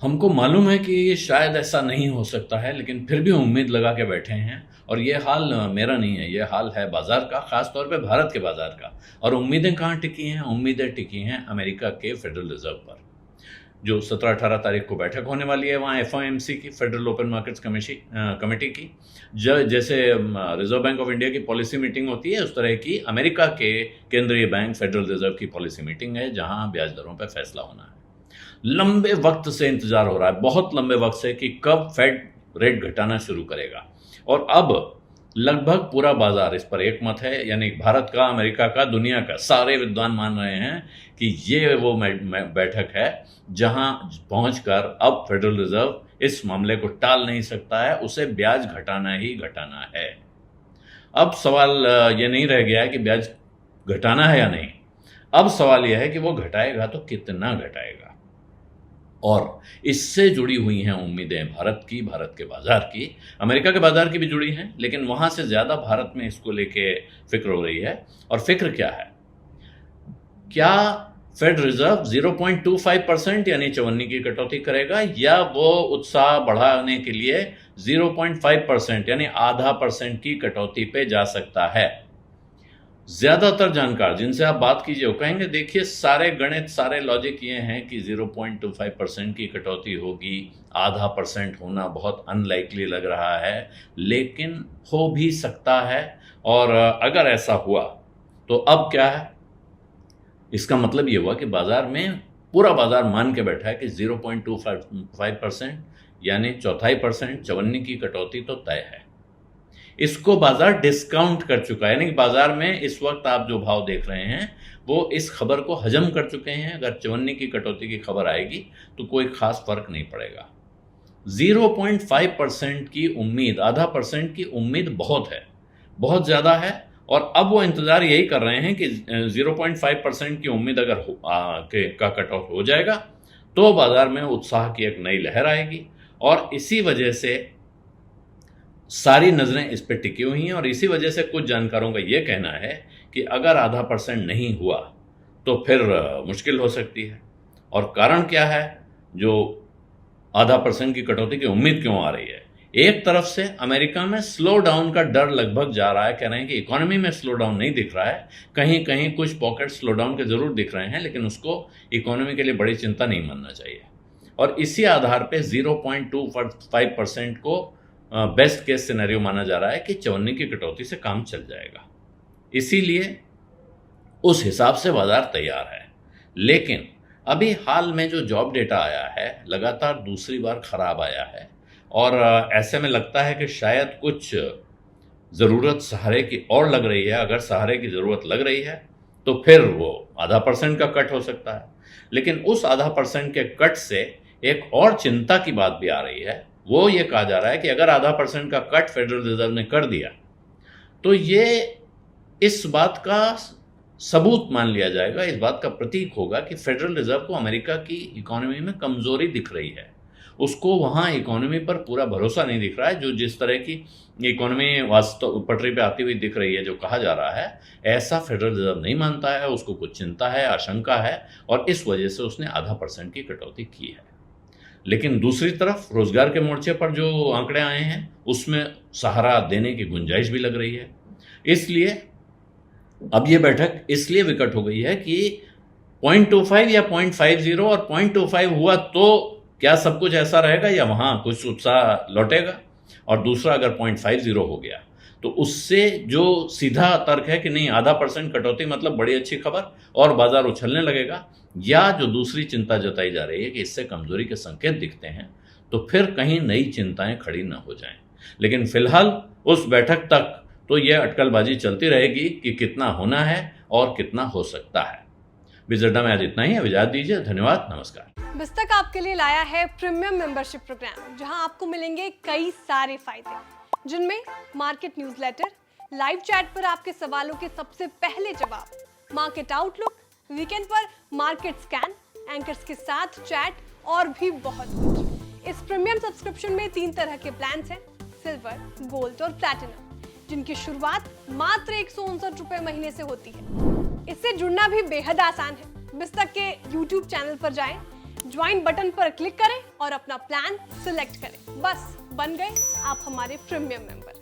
हमको मालूम है कि शायद ऐसा नहीं हो सकता है, लेकिन फिर भी उम्मीद लगा के बैठे हैं। और ये हाल मेरा नहीं है, ये हाल है बाजार का, खास तौर पे भारत के बाजार का। और उम्मीदें कहाँ टिकी हैं? उम्मीदें टिकी हैं अमेरिका के फेडरल रिजर्व पर। जो 17-18 तारीख को बैठक होने वाली है वहाँ एफओएमसी की, फेडरल ओपन मार्केट्स कमेटी की। जैसे रिजर्व बैंक ऑफ इंडिया की पॉलिसी मीटिंग होती है, उस तरह की अमेरिका के केंद्रीय बैंक फेडरल रिजर्व की पॉलिसी मीटिंग है, जहाँ ब्याज दरों पर फैसला होना है। लंबे वक्त से इंतजार हो रहा है, बहुत लंबे वक्त से, कि कब फेड रेट घटाना शुरू करेगा। और अब लगभग पूरा बाजार इस पर एक मत है, यानी भारत का, अमेरिका का, दुनिया का, सारे विद्वान मान रहे हैं कि ये वो बैठक है जहां पहुंचकर अब फेडरल रिजर्व इस मामले को टाल नहीं सकता है, उसे ब्याज घटाना ही घटाना है। अब सवाल ये नहीं रह गया है कि ब्याज घटाना है या नहीं, अब सवाल यह है कि वो घटाएगा तो कितना घटाएगा। और इससे जुड़ी हुई हैं उम्मीदें भारत की, भारत के बाजार की, अमेरिका के बाजार की भी जुड़ी हैं, लेकिन वहां से ज्यादा भारत में इसको लेके फिक्र हो रही है। और फिक्र क्या है? क्या फेड रिजर्व 0.25% यानी चवन्नी की कटौती करेगा, या वो उत्साह बढ़ाने के लिए 0.5% यानी आधा परसेंट की कटौती पे जा सकता है? ज्यादातर जानकार जिनसे आप बात कीजिए वो कहेंगे देखिए सारे गणित, सारे लॉजिक ये हैं कि 0.25% की कटौती होगी, आधा परसेंट होना बहुत अनलाइकली लग रहा है, लेकिन हो भी सकता है। और अगर ऐसा हुआ तो अब क्या है? इसका मतलब ये हुआ कि बाजार में, पूरा बाजार मान के बैठा है कि 0.25% यानी 1/4% चवन्नी की कटौती तो तय है। इसको बाजार डिस्काउंट कर चुका है, यानी कि बाजार में इस वक्त आप जो भाव देख रहे हैं वो इस खबर को हजम कर चुके हैं। अगर चवन्नी की कटौती की खबर आएगी तो कोई खास फर्क नहीं पड़ेगा। 0.5% की उम्मीद, आधा परसेंट की उम्मीद बहुत है, बहुत ज्यादा है। और अब वो इंतजार यही कर रहे हैं कि 0.5% की उम्मीद अगर का कट ऑफ हो जाएगा तो बाजार में उत्साह की एक नई लहर आएगी। और इसी वजह से सारी नजरें इस पर टिकी हुई हैं। और इसी वजह से कुछ जानकारों का यह कहना है कि अगर आधा परसेंट नहीं हुआ तो फिर मुश्किल हो सकती है। और कारण क्या है जो आधा परसेंट की कटौती की उम्मीद क्यों आ रही है? एक तरफ से अमेरिका में स्लो डाउन का डर लगभग जा रहा है, कह रहे हैं कि इकोनॉमी में स्लो डाउन नहीं दिख रहा है, कहीं कहीं कुछ पॉकेट स्लो डाउन के जरूर दिख रहे हैं, लेकिन उसको इकोनॉमी के लिए बड़ी चिंता नहीं मानना चाहिए। और इसी आधार पे 0.25% को बेस्ट केस सिनेरियो माना जा रहा है कि चवन्नी की कटौती से काम चल जाएगा। इसीलिए उस हिसाब से बाजार तैयार है। लेकिन अभी हाल में जो जॉब डेटा आया है लगातार दूसरी बार खराब आया है, और ऐसे में लगता है कि शायद कुछ ज़रूरत सहारे की और लग रही है। अगर सहारे की ज़रूरत लग रही है तो फिर वो आधा परसेंट का कट हो सकता है। लेकिन उस आधा परसेंट के कट से एक और चिंता की बात भी आ रही है। वो ये कहा जा रहा है कि अगर आधा परसेंट का कट फेडरल रिजर्व ने कर दिया तो ये इस बात का सबूत मान लिया जाएगा, इस बात का प्रतीक होगा कि फेडरल रिजर्व को अमेरिका की इकोनॉमी में कमजोरी दिख रही है। उसको वहाँ इकोनॉमी पर पूरा भरोसा नहीं दिख रहा है। जो जिस तरह की इकोनॉमी वास्तव पटरी पे आती हुई दिख रही है, जो कहा जा रहा है, ऐसा फेडरल रिजर्व नहीं मानता है। उसको कुछ चिंता है, आशंका है, और इस वजह से उसने आधा परसेंट की कटौती की है। लेकिन दूसरी तरफ रोजगार के मोर्चे पर जो आंकड़े आए हैं उसमें सहारा देने की गुंजाइश भी लग रही है। इसलिए अब ये बैठक इसलिए विकट हो गई है कि 0.25 या 0.50 और 0.25 हुआ तो क्या सब कुछ ऐसा रहेगा या वहां कुछ उत्साह लौटेगा? और दूसरा, अगर 0.50 हो गया तो उससे जो सीधा तर्क है कि नहीं, आधा परसेंट कटौती मतलब बड़ी अच्छी खबर और बाजार उछलने लगेगा, या जो दूसरी चिंता जताई जा रही है कि इससे कमजोरी के संकेत दिखते हैं, तो फिर कहीं नई चिंताएं खड़ी ना हो जाएं। लेकिन फिलहाल उस बैठक तक तो यह अटकलबाजी चलती रहेगी कि कितना होना है और कितना हो सकता है। विजडा में आज इतना ही। इजाजत दीजिए, धन्यवाद, नमस्कार। बिस्तक आपके लिए लाया है प्रीमियम मेंबरशिप प्रोग्राम, जहां आपको मिलेंगे कई सारे फायदे, जिनमें मार्केट न्यूज़लेटर, लाइव चैट पर आपके सवालों के सबसे पहले जवाब, मार्केट आउटलुक, वीकेंड पर मार्केट स्कैन, एंकर्स के साथ चैट और भी बहुत कुछ। इस प्रीमियम सब्सक्रिप्शन में 3 तरह के प्लान हैं, सिल्वर, गोल्ड और प्लैटिनम, जिनकी शुरुआत मात्र 159 रुपए महीने से होती है। इससे जुड़ना भी बेहद आसान है। बिस्तक के YouTube चैनल पर जाएं, ज्वाइन बटन पर क्लिक करें और अपना प्लान सिलेक्ट करें। बस बन गए आप हमारे प्रीमियम मेंबर।